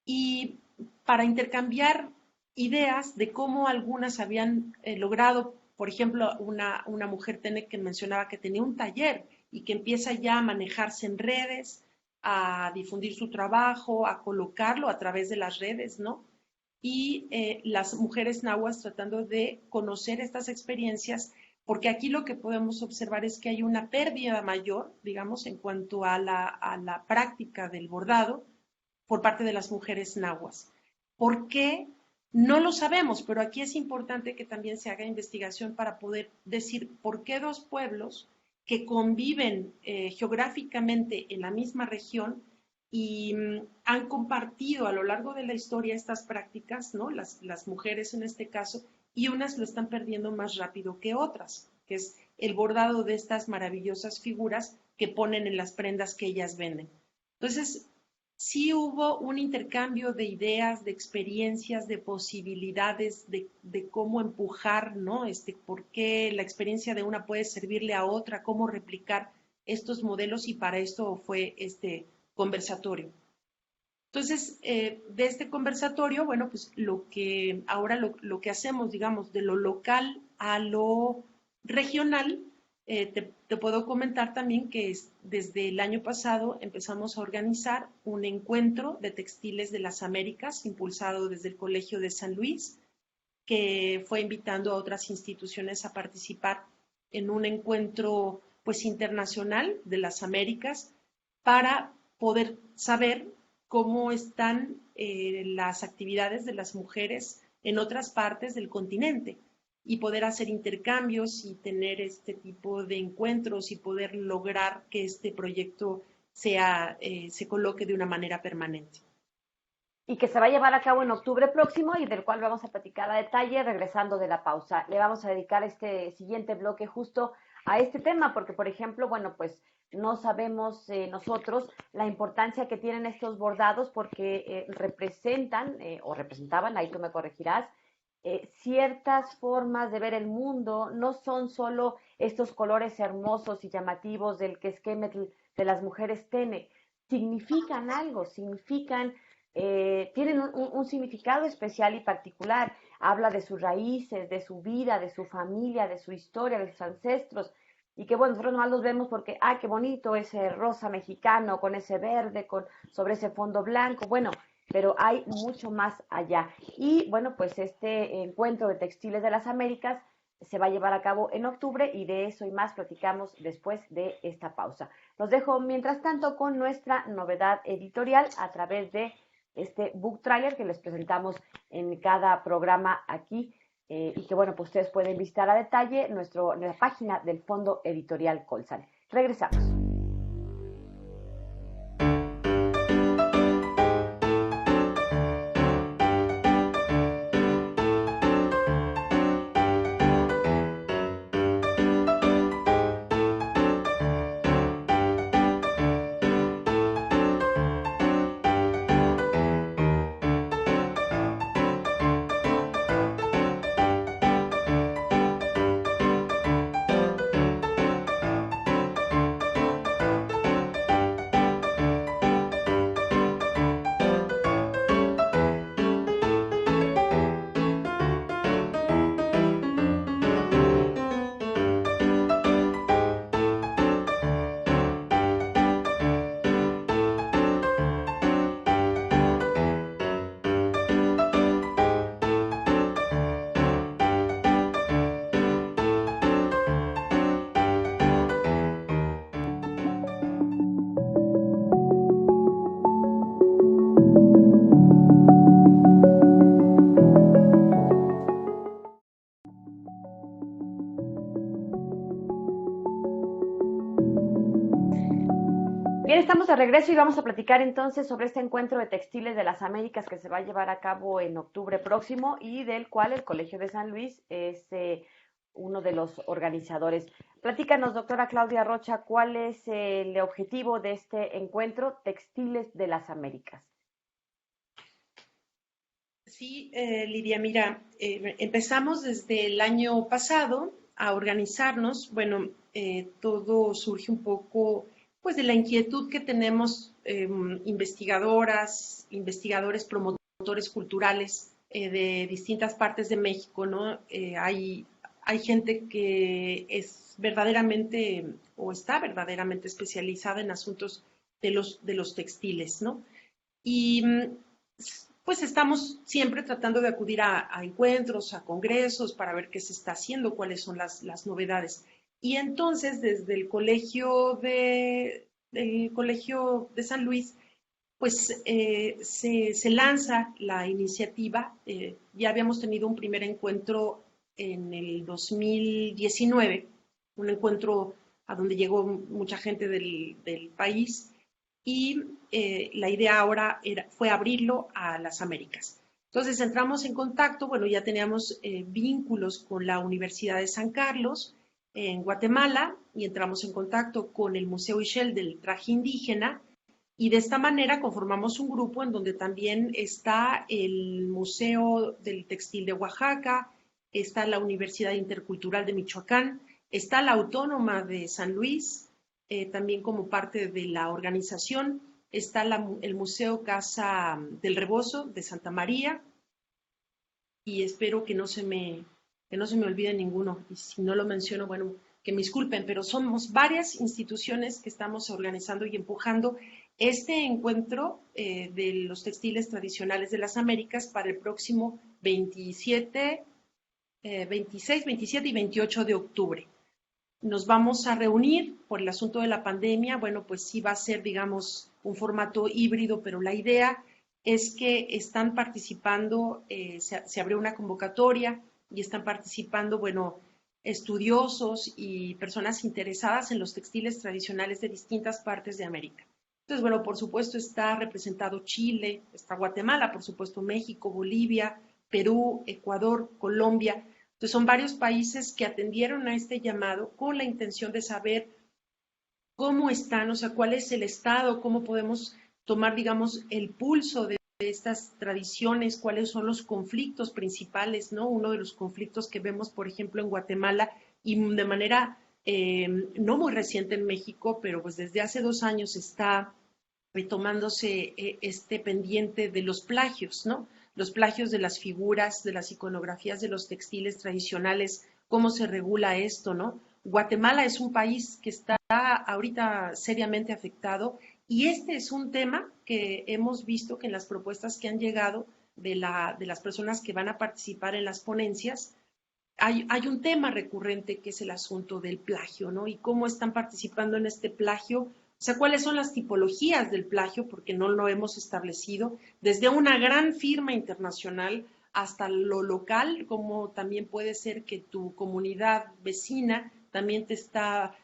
Speaker 4: y para intercambiar ideas de cómo algunas habían logrado, por ejemplo, una mujer que mencionaba que tenía un taller y que empieza ya a manejarse en redes, a difundir su trabajo, a colocarlo a través de las redes, ¿no? Y las mujeres nahuas tratando de conocer estas experiencias, porque aquí lo que podemos observar es que hay una pérdida mayor, digamos, en cuanto a la práctica del bordado por parte de las mujeres nahuas. ¿Por qué? No lo sabemos, pero aquí es importante que también se haga investigación para poder decir por qué dos pueblos que conviven geográficamente en la misma región y han compartido a lo largo de la historia estas prácticas, ¿no? Las mujeres en este caso, y unas lo están perdiendo más rápido que otras, que es el bordado de estas maravillosas figuras que ponen en las prendas que ellas venden. Entonces, sí hubo un intercambio de ideas, de experiencias, de posibilidades, de cómo empujar, ¿no? Por qué la experiencia de una puede servirle a otra, cómo replicar estos modelos, y para esto fue este conversatorio. Entonces, de este conversatorio, pues lo que hacemos, digamos, de lo local a lo regional, te puedo comentar también que desde el año pasado empezamos a organizar un encuentro de textiles de las Américas, impulsado desde el Colegio de San Luis, que fue invitando a otras instituciones a participar en un encuentro pues internacional de las Américas para poder saber cómo están las actividades de las mujeres en otras partes del continente y poder hacer intercambios y tener este tipo de encuentros y poder lograr que este proyecto se coloque de una manera permanente.
Speaker 3: Y que se va a llevar a cabo en octubre próximo y del cual vamos a platicar a detalle regresando de la pausa. Le vamos a dedicar este siguiente bloque justo a este tema porque, por ejemplo, pues no sabemos nosotros la importancia que tienen estos bordados porque representan o representaban, ahí tú me corregirás, ciertas formas de ver el mundo. No son solo estos colores hermosos y llamativos del Quezquémetl de las mujeres Tenec, significan algo, tienen un significado especial y particular. Habla de sus raíces, de su vida, de su familia, de su historia, de sus ancestros, y que nosotros nomás los vemos porque, qué bonito ese rosa mexicano con ese verde, sobre ese fondo blanco, pero hay mucho más allá. Y pues este encuentro de textiles de las Américas se va a llevar a cabo en octubre y de eso y más platicamos después de esta pausa. Los dejo mientras tanto con nuestra novedad editorial a través de este book trailer que les presentamos en cada programa aquí y que bueno, pues ustedes pueden visitar a detalle la página del Fondo Editorial Colsan. Regresamos. Bien, estamos de regreso y vamos a platicar entonces sobre este encuentro de textiles de las Américas que se va a llevar a cabo en octubre próximo y del cual el Colegio de San Luis es uno de los organizadores. Platícanos, doctora Claudia Rocha, ¿cuál es el objetivo de este encuentro Textiles de las Américas?
Speaker 4: Sí, Lidia, mira, empezamos desde el año pasado a organizarnos. Bueno, todo surge un poco pues de la inquietud que tenemos investigadoras, investigadores, promotores culturales de distintas partes de México, ¿no? Hay gente que es verdaderamente o está verdaderamente especializada en asuntos de los textiles, ¿no? Y pues estamos siempre tratando de acudir a encuentros, a congresos, para ver qué se está haciendo, cuáles son las novedades. Y entonces, desde el Colegio de San Luis, pues se lanza la iniciativa. Ya habíamos tenido un primer encuentro en el 2019, un encuentro a donde llegó mucha gente del país, y la idea ahora fue abrirlo a las Américas. Entonces entramos en contacto, bueno, ya teníamos vínculos con la Universidad de San Carlos, en Guatemala, y entramos en contacto con el Museo Ixchel del Traje Indígena, y de esta manera conformamos un grupo en donde también está el Museo del Textil de Oaxaca, está la Universidad Intercultural de Michoacán, está la Autónoma de San Luis, también como parte de la organización, está el Museo Casa del Rebozo de Santa María, y espero que no se me olvide ninguno, y si no lo menciono, bueno, que me disculpen, pero somos varias instituciones que estamos organizando y empujando este encuentro de los textiles tradicionales de las Américas para el próximo 26, 27 y 28 de octubre. Nos vamos a reunir por el asunto de la pandemia. Bueno, pues sí va a ser, digamos, un formato híbrido, pero la idea es que están participando, se abrió una convocatoria y están participando, bueno, estudiosos y personas interesadas en los textiles tradicionales de distintas partes de América. Entonces, bueno, por supuesto está representado Chile, está Guatemala, por supuesto México, Bolivia, Perú, Ecuador, Colombia. Entonces son varios países que atendieron a este llamado con la intención de saber cómo están, o sea, cuál es el estado, cómo podemos tomar, digamos, el pulso de estas tradiciones, cuáles son los conflictos principales, ¿no? Uno de los conflictos que vemos, por ejemplo, en Guatemala y de manera no muy reciente en México, pero pues desde hace 2 años está retomándose este pendiente de los plagios, ¿no? Los plagios de las figuras, de las iconografías de los textiles tradicionales, cómo se regula esto, ¿no? Guatemala es un país que está ahorita seriamente afectado y este es un tema que hemos visto que en las propuestas que han llegado de las personas que van a participar en las ponencias, hay un tema recurrente que es el asunto del plagio, ¿no? Y cómo están participando en este plagio O sea, cuáles son las tipologías del plagio, porque no lo hemos establecido, desde una gran firma internacional hasta lo local, como también puede ser que tu comunidad vecina también te está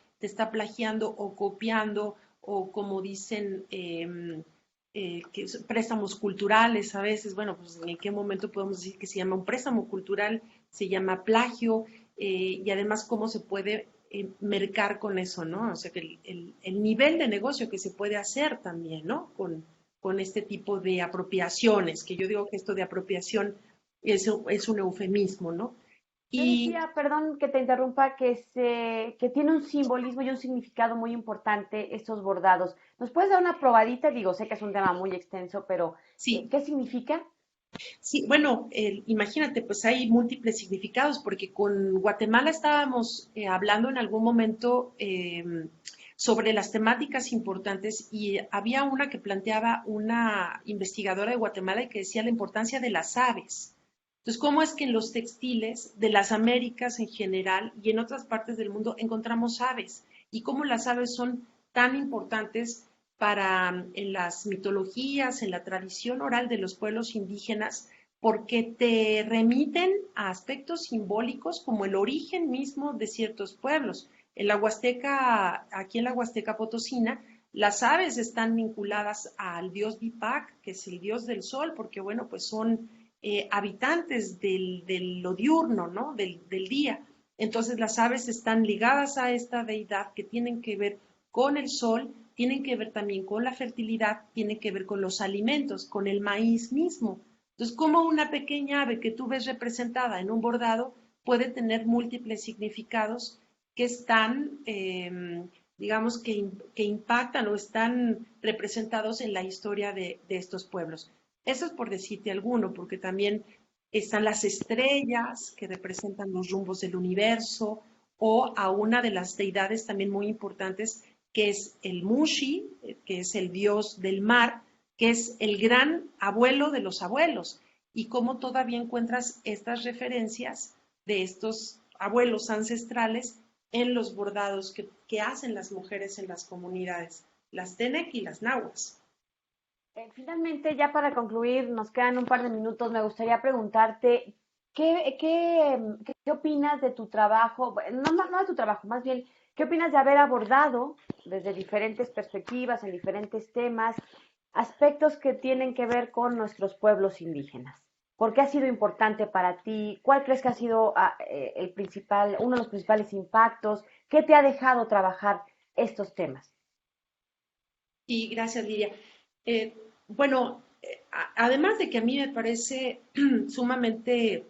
Speaker 4: plagiando o copiando, o como dicen, que préstamos culturales a veces. Bueno, pues en qué momento podemos decir que se llama un préstamo cultural, se llama plagio, y además cómo se puede mercar con eso, ¿no? O sea, que el nivel de negocio que se puede hacer también, ¿no? Con este tipo de apropiaciones, que yo digo que esto de apropiación es un eufemismo, ¿no?
Speaker 3: Yo
Speaker 4: Y
Speaker 3: decía, perdón que te interrumpa, que tiene un simbolismo y un significado muy importante estos bordados. ¿Nos puedes dar una probadita? Digo, sé que es un tema muy extenso, pero
Speaker 4: sí,
Speaker 3: ¿qué significa?
Speaker 4: sí, bueno, imagínate, pues hay múltiples significados, porque con Guatemala estábamos hablando en algún momento sobre las temáticas importantes, y había una que planteaba una investigadora de Guatemala y que decía la importancia de las aves. Entonces, ¿cómo es que en los textiles de las Américas en general y en otras partes del mundo encontramos aves? Y cómo las aves son tan importantes para en las mitologías, en la tradición oral de los pueblos indígenas, porque te remiten a aspectos simbólicos como el origen mismo de ciertos pueblos. En la Huasteca, aquí en la Huasteca Potosina, las aves están vinculadas al dios Vipac, que es el dios del sol, porque bueno, pues son habitantes de lo diurno, ¿no? Del día. Entonces las aves están ligadas a esta deidad, que tienen que ver con el sol, tienen que ver también con la fertilidad, tienen que ver con los alimentos, con el maíz mismo. Entonces, como una pequeña ave que tú ves representada en un bordado puede tener múltiples significados que están, digamos, que impactan o están representados en la historia de estos pueblos. Eso es por decirte alguno, porque también están las estrellas que representan los rumbos del universo, o a una de las deidades también muy importantes, que es el Mushi, que es el dios del mar, que es el gran abuelo de los abuelos, y cómo todavía encuentras estas referencias de estos abuelos ancestrales en los bordados que hacen las mujeres en las comunidades, las Tenec y las Nahuas.
Speaker 3: Finalmente, ya para concluir, nos quedan un par de minutos. Me gustaría preguntarte, ¿qué opinas de tu trabajo? Bueno, no de tu trabajo, más bien, ¿qué opinas de haber abordado desde diferentes perspectivas, en diferentes temas, aspectos que tienen que ver con nuestros pueblos indígenas? ¿Por qué ha sido importante para ti? ¿Cuál crees que ha sido uno de los principales impactos? ¿Qué te ha dejado trabajar estos temas?
Speaker 4: Y gracias, Lidia. Bueno, además de que a mí me parece sumamente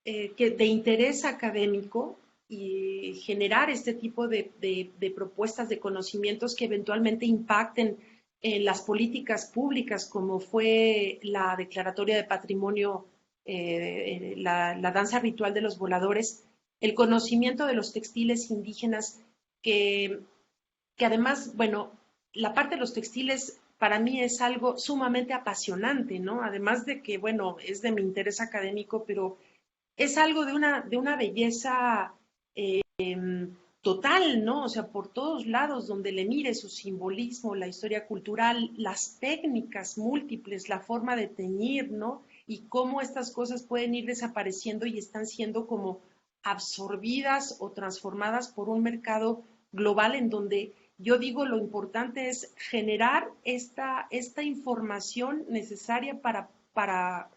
Speaker 4: que de interés académico y generar este tipo de propuestas, de conocimientos que eventualmente impacten en las políticas públicas, como fue la Declaratoria de Patrimonio, la danza ritual de los voladores, el conocimiento de los textiles indígenas, que, que además, bueno, la parte de los textiles para mí es algo sumamente apasionante, ¿no? Además de que, bueno, es de mi interés académico, pero es algo de una belleza total, ¿no? O sea, por todos lados donde le mire, su simbolismo, la historia cultural, las técnicas múltiples, la forma de teñir, ¿no? Y cómo estas cosas pueden ir desapareciendo y están siendo como absorbidas o transformadas por un mercado global, en donde yo digo lo importante es generar esta información necesaria para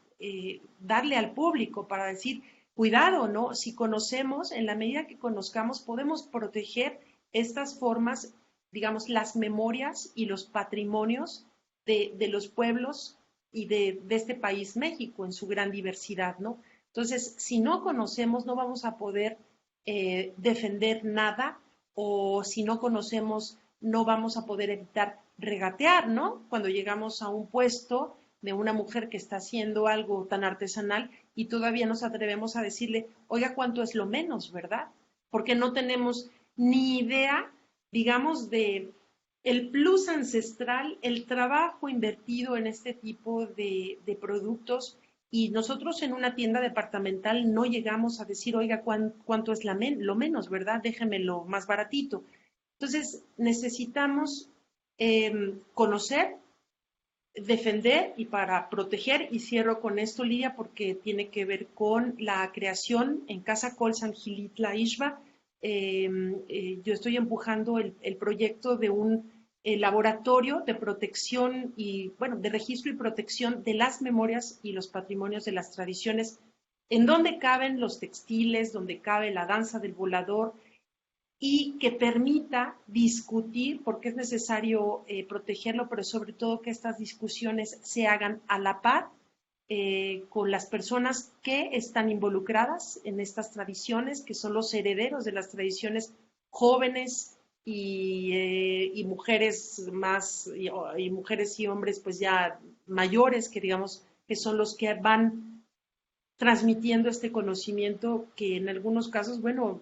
Speaker 4: darle al público, para decir, cuidado, ¿no? Si conocemos, en la medida que conozcamos, podemos proteger estas formas, digamos, las memorias y los patrimonios de los pueblos y de este país, México, en su gran diversidad, ¿no? Entonces, si no conocemos, no vamos a poder defender nada, o si no conocemos, no vamos a poder evitar regatear, ¿no? Cuando llegamos a un puesto de una mujer que está haciendo algo tan artesanal y todavía nos atrevemos a decirle, oiga, ¿cuánto es lo menos, verdad? Porque no tenemos ni idea, digamos, de el plus ancestral, el trabajo invertido en este tipo de productos, y nosotros en una tienda departamental no llegamos a decir, oiga, ¿cuánto es lo menos, verdad? Déjeme lo más baratito. Entonces, necesitamos conocer, defender y para proteger, y cierro con esto, Lidia, porque tiene que ver con la creación en Casa Col San Gilitla Ishba. Yo estoy empujando el proyecto de un laboratorio de protección y, bueno, de registro y protección de las memorias y los patrimonios de las tradiciones, en donde caben los textiles, donde cabe la danza del volador, y que permita discutir, porque es necesario protegerlo, pero sobre todo que estas discusiones se hagan a la par con las personas que están involucradas en estas tradiciones, que son los herederos de las tradiciones, jóvenes y mujeres más, y mujeres y hombres pues ya mayores, que digamos que son los que van transmitiendo este conocimiento que en algunos casos, bueno,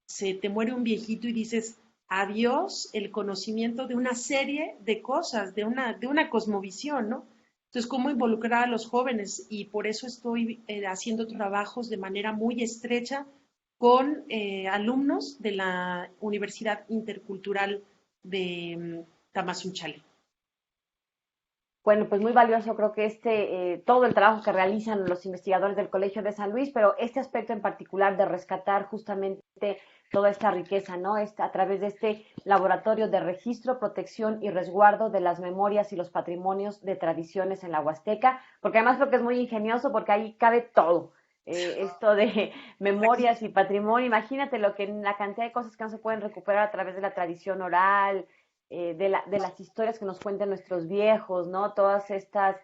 Speaker 4: se te muere un viejito y dices, adiós el conocimiento de una serie de cosas, de una cosmovisión, ¿no? Entonces, ¿cómo involucrar a los jóvenes? Y por eso estoy haciendo trabajos de manera muy estrecha con alumnos de la Universidad Intercultural de Tamazunchale.
Speaker 3: Bueno, pues muy valioso creo que todo el trabajo que realizan los investigadores del Colegio de San Luis, pero este aspecto en particular de rescatar justamente toda esta riqueza, ¿no? A través de este laboratorio de registro, protección y resguardo de las memorias y los patrimonios de tradiciones en la Huasteca, porque además creo que es muy ingenioso porque ahí cabe todo. Esto de memorias y patrimonio, imagínate la cantidad de cosas que no se pueden recuperar a través de la tradición oral, de las historias que nos cuentan nuestros viejos, ¿no? Todas estas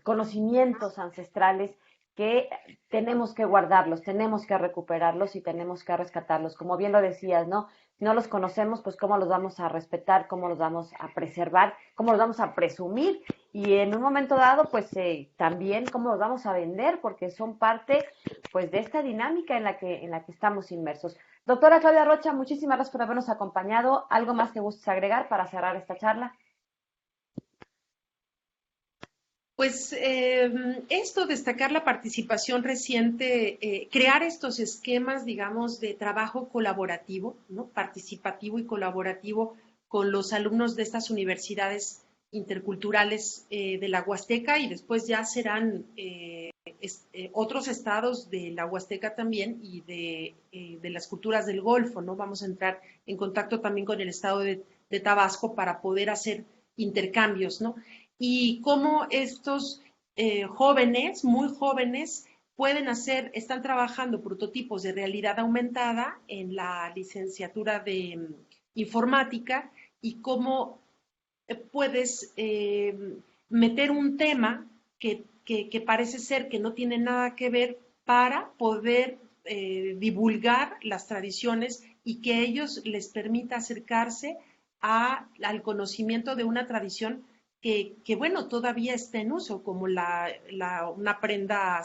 Speaker 3: conocimientos ancestrales que tenemos que guardarlos, tenemos que recuperarlos y tenemos que rescatarlos. Como bien lo decías, ¿no? Si no los conocemos, pues cómo los vamos a respetar, cómo los vamos a preservar, cómo los vamos a presumir y en un momento dado, pues también cómo los vamos a vender, porque son parte, pues, de esta dinámica en la que estamos inmersos. Doctora Claudia Rocha, muchísimas gracias por habernos acompañado. ¿Algo más que gustes agregar para cerrar esta charla?
Speaker 4: Pues esto, destacar la participación reciente, crear estos esquemas, digamos, de trabajo colaborativo, ¿no? Participativo y colaborativo con los alumnos de estas universidades interculturales de la Huasteca, y después ya serán otros estados de la Huasteca también y de las culturas del Golfo, ¿no? Vamos a entrar en contacto también con el estado de Tabasco para poder hacer intercambios, ¿no? Y cómo estos jóvenes, muy jóvenes, están trabajando prototipos de realidad aumentada en la licenciatura de informática, y cómo puedes meter un tema que parece ser que no tiene nada que ver para poder divulgar las tradiciones y que ellos les permita acercarse al conocimiento de una tradición que bueno, todavía está en uso, como una prenda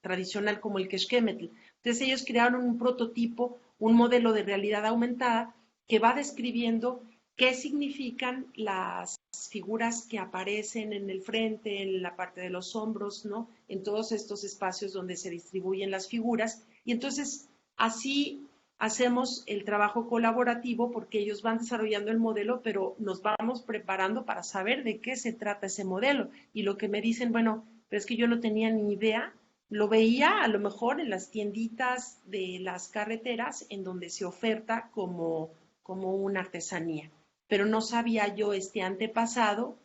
Speaker 4: tradicional como el quexquemetl. Entonces ellos crearon un prototipo, un modelo de realidad aumentada que va describiendo qué significan las figuras que aparecen en el frente, en la parte de los hombros, ¿no? En todos estos espacios donde se distribuyen las figuras. Y entonces así hacemos el trabajo colaborativo, porque ellos van desarrollando el modelo, pero nos vamos preparando para saber de qué se trata ese modelo. Y lo que me dicen, bueno, pero es que yo no tenía ni idea, lo veía a lo mejor en las tienditas de las carreteras en donde se oferta como una artesanía, pero no sabía yo este antepasado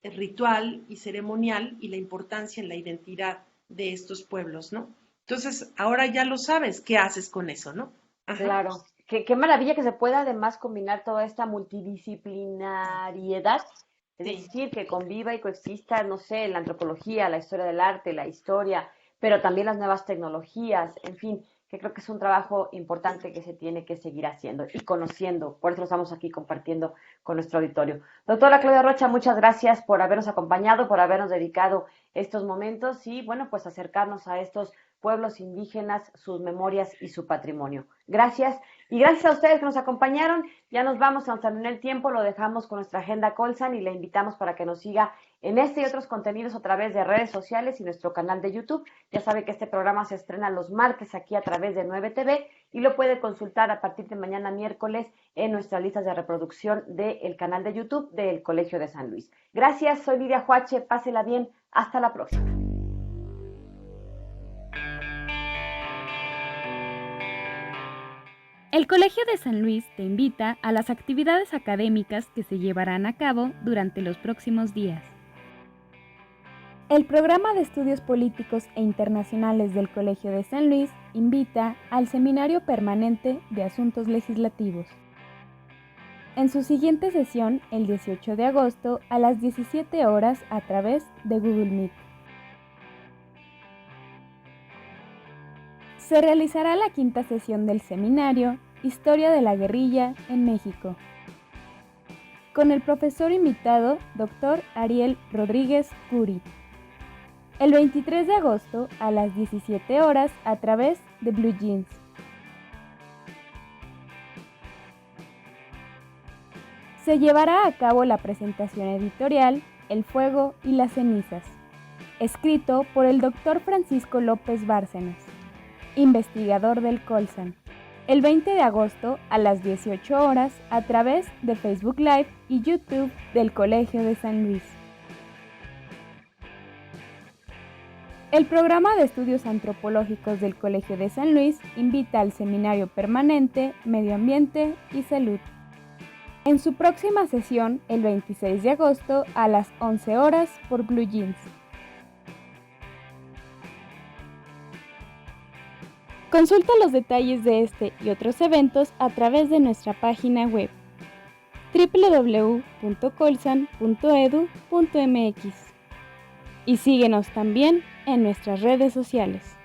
Speaker 4: ritual y ceremonial y la importancia en la identidad de estos pueblos, ¿no? Entonces, ahora ya lo sabes, ¿qué haces con eso, no? Ajá.
Speaker 3: Claro, qué maravilla que se pueda además combinar toda esta multidisciplinariedad, es decir, que conviva y coexista, no sé, la antropología, la historia del arte, la historia, pero también las nuevas tecnologías, en fin, que creo que es un trabajo importante que se tiene que seguir haciendo y conociendo, por eso lo estamos aquí compartiendo con nuestro auditorio. Doctora Claudia Rocha, muchas gracias por habernos acompañado, por habernos dedicado estos momentos y, bueno, pues acercarnos a estos pueblos indígenas, sus memorias y su patrimonio. Gracias. Y gracias a ustedes que nos acompañaron. Ya nos vamos, se nos terminó el tiempo, lo dejamos con nuestra agenda Colsan y le invitamos para que nos siga en este y otros contenidos a través de redes sociales y nuestro canal de YouTube. Ya sabe que este programa se estrena los martes aquí a través de 9TV y lo puede consultar a partir de mañana miércoles en nuestras listas de reproducción del canal de YouTube del Colegio de San Luis. Gracias, soy Lidia Huache, pásela bien, hasta la próxima.
Speaker 5: El Colegio de San Luis te invita a las actividades académicas que se llevarán a cabo durante los próximos días. El Programa de Estudios Políticos e Internacionales del Colegio de San Luis invita al Seminario Permanente de Asuntos Legislativos. En su siguiente sesión, el 18 de agosto, a las 17 horas a través de Google Meet. Se realizará la quinta sesión del seminario Historia de la Guerrilla en México, con el profesor invitado Dr. Ariel Rodríguez Curi, el 23 de agosto a las 17 horas a través de Blue Jeans. Se llevará a cabo la presentación editorial El Fuego y las Cenizas, escrito por el Dr. Francisco López Bárcenas, investigador del Colsan, el 20 de agosto a las 18 horas a través de Facebook Live y YouTube del Colegio de San Luis. El Programa de Estudios Antropológicos del Colegio de San Luis invita al Seminario Permanente Medio Ambiente y Salud, en su próxima sesión el 26 de agosto a las 11 horas por Blue Jeans. Consulta los detalles de este y otros eventos a través de nuestra página web www.colsan.edu.mx y síguenos también en nuestras redes sociales.